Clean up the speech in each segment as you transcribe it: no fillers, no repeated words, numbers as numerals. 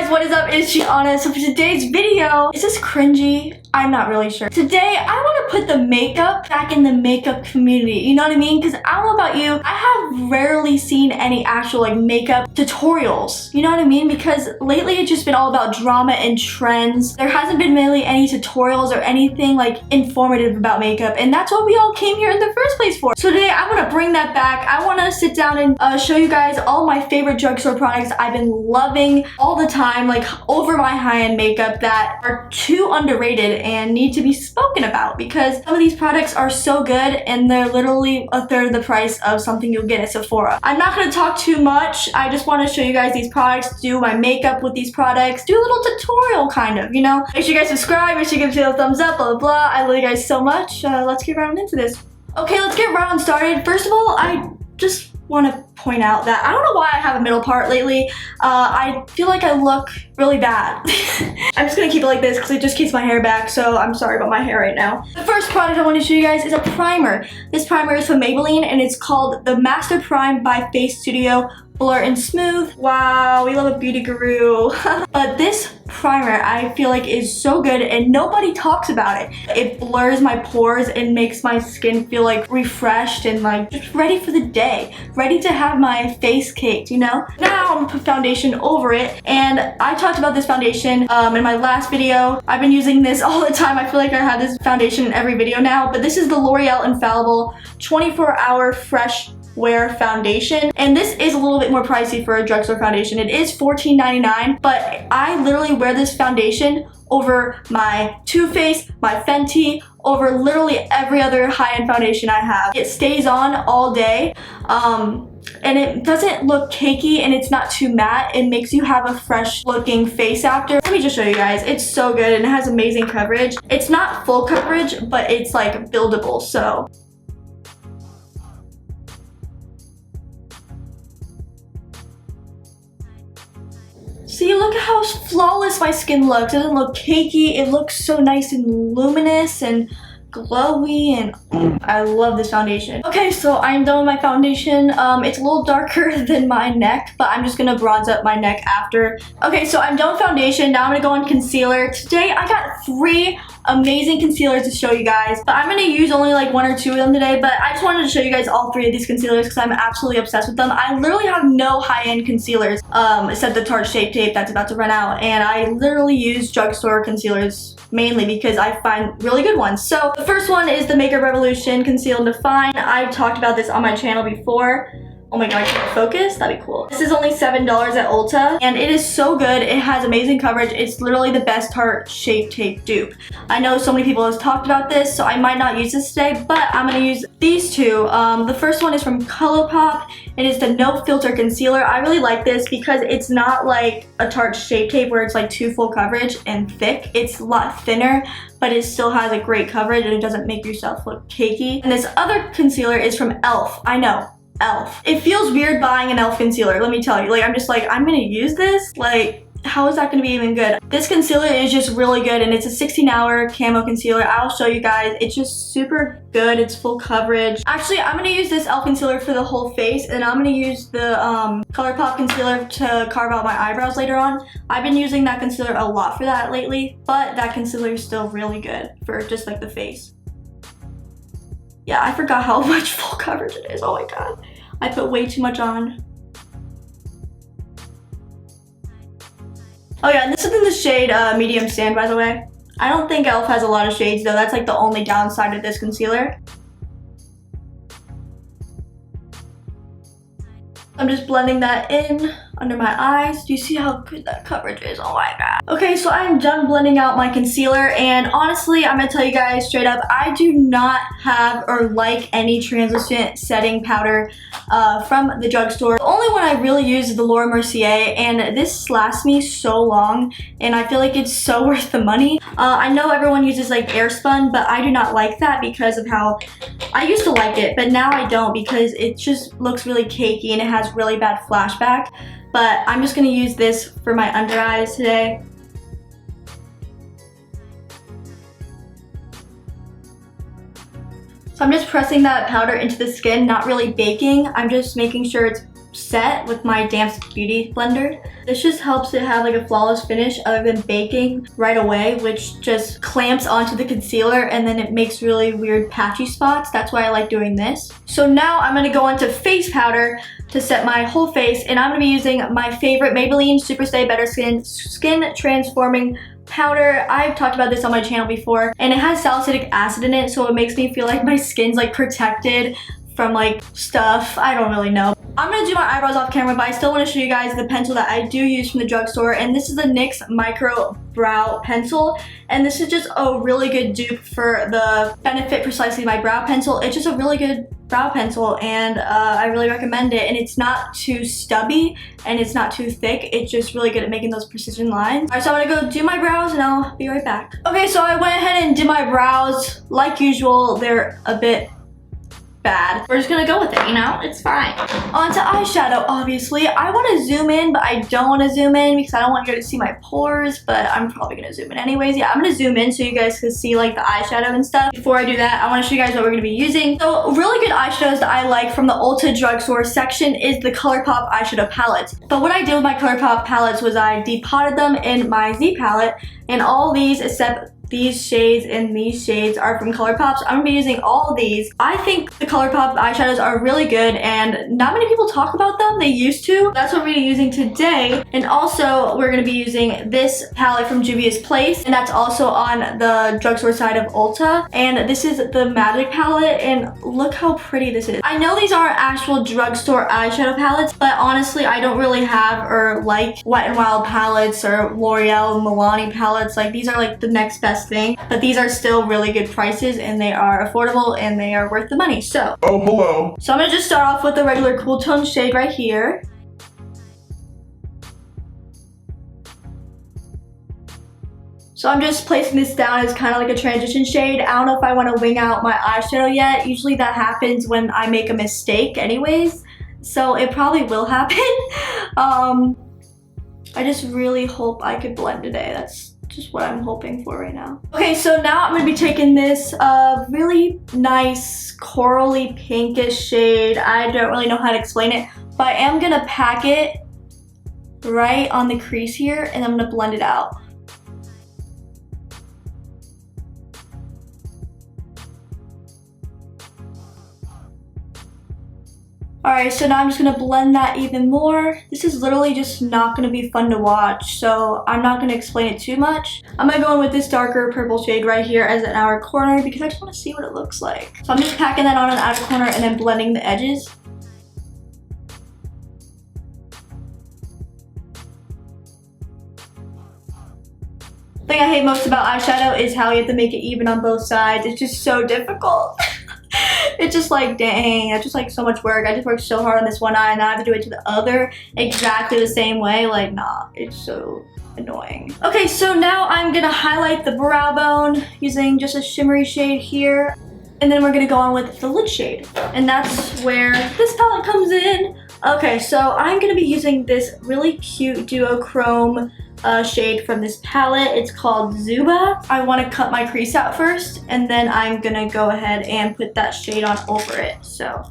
guys, what is up? It's Gianna. So for today's video, is this cringy? I'm not really sure. Today, I want to put the makeup back in the makeup community. You know what I mean? Because I don't know about you, I have rarely seen any actual like makeup tutorials. You know what I mean? Because lately it's just been all about drama and trends. There hasn't been really any tutorials or anything like informative about makeup, and that's what we all came here in the first place for. So today, I want to bring that back. I want to sit down and show you guys all my favorite drugstore products I've been loving all the time, like over my high-end makeup that are too underrated and need to be spoken about, because some of these products are so good and they're literally a third of the price of something you'll get at Sephora. I'm not going to talk too much. I just want to show you guys these products, do my makeup with these products, do a little tutorial kind of, you know. Make sure you guys subscribe, make sure you give the thumbs up, blah blah blah. I love you guys so much. Let's get right on into this. Okay, let's get right on started. First of all, I just want to point out that I don't know why I have a middle part lately. I feel like I look really bad. I'm just gonna keep it like this because it just keeps my hair back, so I'm sorry about my hair right now. The first product I want to show you guys is a primer. This primer is from Maybelline and it's called the Master Prime by Face Studio Blur and Smooth. Wow, we love a beauty guru. But this primer I feel like is so good and nobody talks about it. It blurs my pores and makes my skin feel like refreshed and like just ready for the day. Ready to have my face caked, you know? Now I'm gonna put foundation over it, and I talked about this foundation in my last video. I've been using this all the time. I feel like I have this foundation in every video now, but this is the L'Oreal Infallible 24-Hour Fresh Wear Foundation, and this is a little bit more pricey for a drugstore foundation. It is $14.99, but I literally wear this foundation over my Too Faced, my Fenty, over literally every other high-end foundation I have. It stays on all day, and it doesn't look cakey and it's not too matte. It makes you have a fresh looking face after. Let me just show you guys. It's so good and it has amazing coverage. It's not full coverage, but it's like buildable, so. See, look at how flawless my skin looks. It doesn't look cakey. It looks so nice and luminous and glowy, and I love this foundation. Okay, so I'm done with my foundation. It's a little darker than my neck, but I'm just gonna bronze up my neck after. Okay, so I'm done with foundation. Now I'm gonna go on concealer. Today I got 3 amazing concealers to show you guys, but I'm gonna use only like 1 or 2 of them today, but I just wanted to show you guys all 3 of these concealers because I'm absolutely obsessed with them. I literally have no high-end concealers except the Tarte Shape Tape that's about to run out, and I literally use drugstore concealers mainly because I find really good ones. So the first one is the Makeup Revolution Conceal and Define. I've talked about this on my channel before. Oh my god, can I focus? That'd be cool. This is only $7 at Ulta, and it is so good. It has amazing coverage. It's literally the best Tarte Shape Tape dupe. I know so many people have talked about this, so I might not use this today, but I'm gonna use these 2. The first one is from ColourPop. It is the No Filter Concealer. I really like this because it's not like a Tarte Shape Tape where it's like too full coverage and thick. It's a lot thinner, but it still has a great coverage and it doesn't make yourself look cakey. And this other concealer is from e.l.f. I know. e.l.f. It feels weird buying an e.l.f. concealer, let me tell you. Like, I'm just like, I'm gonna use this? Like, how is that gonna be even good? This concealer is just really good, and it's a 16-hour camo concealer. I'll show you guys. It's just super good. It's full coverage. Actually, I'm gonna use this e.l.f. concealer for the whole face, and I'm gonna use the ColourPop concealer to carve out my eyebrows later on. I've been using that concealer a lot for that lately, but that concealer is still really good for just like the face. Yeah, I forgot how much full coverage it is. Oh my god. I put way too much on. Oh yeah, and this is in the shade Medium Sand, by the way. I don't think e.l.f. has a lot of shades though. That's like the only downside of this concealer. I'm just blending that in under my eyes. Do you see how good that coverage is? Oh my god. Okay, so I'm done blending out my concealer, and honestly, I'm gonna tell you guys straight up, I do not have or like any translucent setting powder from the drugstore. The only one I really use is the Laura Mercier, and this lasts me so long, and I feel like it's so worth the money. I know everyone uses like Airspun, but I do not like that because of how I used to like it, but now I don't because it just looks really cakey and it has really bad flashback. But I'm just gonna use this for my under eyes today. So I'm just pressing that powder into the skin, not really baking. I'm just making sure it's set with my Damps Beauty blender. This just helps it have like a flawless finish other than baking right away, which just clamps onto the concealer and then it makes really weird patchy spots. That's why I like doing this. So now I'm gonna go on to face powder to set my whole face, and I'm gonna be using my favorite Maybelline Superstay Better Skin Transforming Powder. I've talked about this on my channel before, and it has salicylic acid in it, so it makes me feel like my skin's like protected from like stuff. I don't really know. I'm gonna do my eyebrows off camera, but I still want to show you guys the pencil that I do use from the drugstore, and this is the NYX Micro Brow Pencil, and this is just a really good dupe for the Benefit Precisely My Brow Pencil. It's just a really good brow pencil, and I really recommend it, and it's not too stubby and it's not too thick. It's just really good at making those precision lines. Alright, so I'm gonna go do my brows and I'll be right back. Okay, so I went ahead and did my brows. Like usual, they're a bit bad. We're just gonna go with it, you know? It's fine. On to eyeshadow, obviously. I want to zoom in, but I don't want to zoom in because I don't want you guys to see my pores, but I'm probably gonna zoom in anyways. Yeah, I'm gonna zoom in so you guys can see like the eyeshadow and stuff. Before I do that, I want to show you guys what we're gonna be using. So really good eyeshadows that I like from the Ulta drugstore section is the ColourPop eyeshadow palettes. But what I did with my ColourPop palettes was I depotted them in my Z palette, and all these except these shades and these shades are from ColourPop. So I'm gonna be using all of these. I think the ColourPop eyeshadows are really good and not many people talk about them. They used to. That's what we're gonna be using today. And also we're gonna be using this palette from Juvia's Place, and that's also on the drugstore side of Ulta. And this is the Magic palette, and look how pretty this is. I know these aren't actual drugstore eyeshadow palettes, but honestly I don't really have or like Wet n Wild palettes or L'Oreal Milani palettes. Like these are like the next best thing, but these are still really good prices and they are affordable and they are worth the money. So hello. So I'm gonna just start off with the regular cool tone shade right here. So I'm just placing this down as kind of like a transition shade. I don't know if I want to wing out my eyeshadow yet. Usually that happens when I make a mistake anyways, so it probably will happen. I just really hope I could blend today. That's just what I'm hoping for right now. Okay, so now I'm gonna be taking this really nice corally pinkish shade. I don't really know how to explain it, but I am gonna pack it right on the crease here and I'm gonna blend it out. Alright, so now I'm just going to blend that even more. This is literally just not going to be fun to watch, so I'm not going to explain it too much. I'm going to go in with this darker purple shade right here as an outer corner because I just want to see what it looks like. So I'm just packing that on an outer corner and then blending the edges. The thing I hate most about eyeshadow is how you have to make it even on both sides. It's just so difficult. It's just like, dang, that's just like so much work. I just worked so hard on this one eye and now I have to do it to the other exactly the same way. Like, nah, it's so annoying. Okay, so now I'm gonna highlight the brow bone using just a shimmery shade here. And then we're gonna go on with the lid shade. And that's where this palette comes in. Okay, so I'm gonna be using this really cute duochrome shade from this palette. It's called Zuba. I want to cut my crease out first, and then I'm gonna go ahead and put that shade on over it. So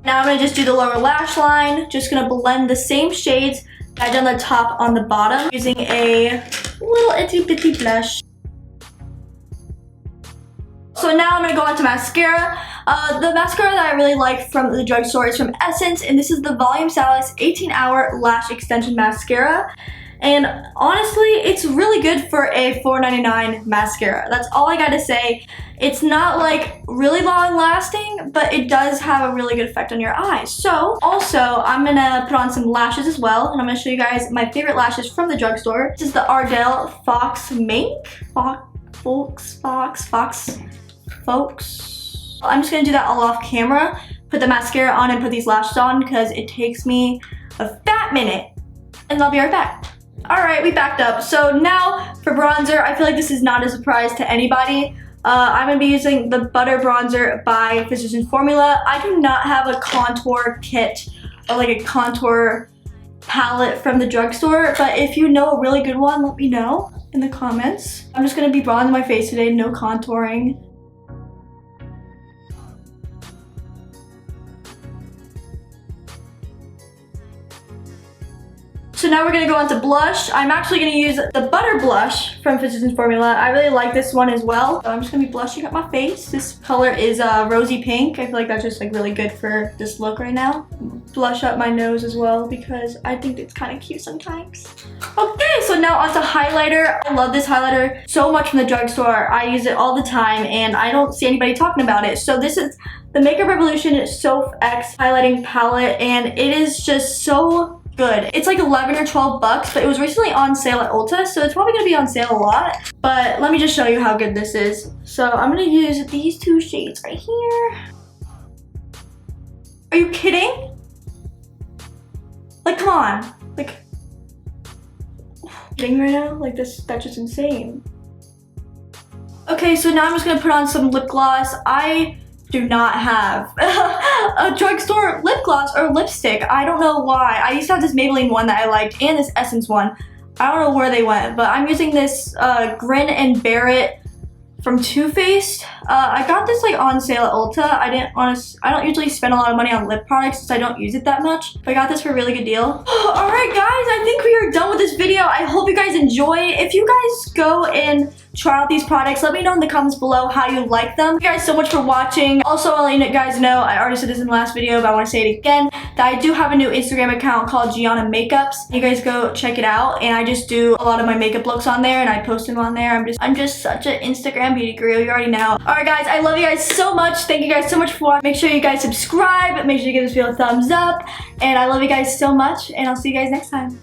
now I'm gonna just do the lower lash line. Just gonna blend the same shades that I done the top on the bottom using a little itty bitty blush. So now I'm gonna go on to mascara. The mascara that I really like from the drugstore is from Essence, and this is the Volume Stylist 18-Hour Lash Extension Mascara. And honestly, it's really good for a $4.99 mascara. That's all I gotta say. It's not like really long lasting, but it does have a really good effect on your eyes. So also, I'm gonna put on some lashes as well, and I'm gonna show you guys my favorite lashes from the drugstore. This is the Ardell Fox Mink. Folks. I'm just gonna do that all off camera, put the mascara on and put these lashes on because it takes me a fat minute, and I'll be right back. Alright, we backed up. So now for bronzer, I feel like this is not a surprise to anybody. I'm gonna be using the Butter Bronzer by Physicians Formula. I do not have a contour kit or like a contour palette from the drugstore, but if you know a really good one, let me know in the comments. I'm just gonna be bronzing my face today, no contouring. So now we're gonna go on to blush. I'm actually gonna use the Butter Blush from Physicians Formula. I really like this one as well. So I'm just gonna be blushing up my face. This color is rosy pink. I feel like that's just like really good for this look right now. Blush up my nose as well because I think it's kind of cute sometimes. Okay, so now onto highlighter. I love this highlighter so much from the drugstore. I use it all the time and I don't see anybody talking about it. So this is the Makeup Revolution Soph X highlighting palette and it is just so good. It's like 11 or 12 bucks, but it was recently on sale at Ulta, so it's probably gonna be on sale a lot. But let me just show you how good this is. So I'm gonna use these two shades right here. Are you kidding? Like, come on. Like, kidding right now? Like this, that's just insane. Okay, so now I'm just gonna put on some lip gloss. I do not have a drugstore lip gloss or lipstick. I don't know why. I used to have this Maybelline one that I liked and this Essence one. I don't know where they went, but I'm using this Grin and Bear It from Too Faced. I got this like on sale at Ulta. I don't usually spend a lot of money on lip products since I don't use it that much, but I got this for a really good deal. All right guys, I think we are done with this video. I hope you guys enjoy. If you guys go and try out these products, let me know in the comments below how you like them. Thank you guys so much for watching. Also, I'll let you guys know, I already said this in the last video, but I want to say it again, that I do have a new Instagram account called Gianna Makeups. You guys go check it out, and I just do a lot of my makeup looks on there, and I post them on there. I'm just such an Instagram beauty guru, you already know. Alright guys, I love you guys so much. Thank you guys so much for watching. Make sure you guys subscribe, make sure you give this video a thumbs up, and I love you guys so much, and I'll see you guys next time.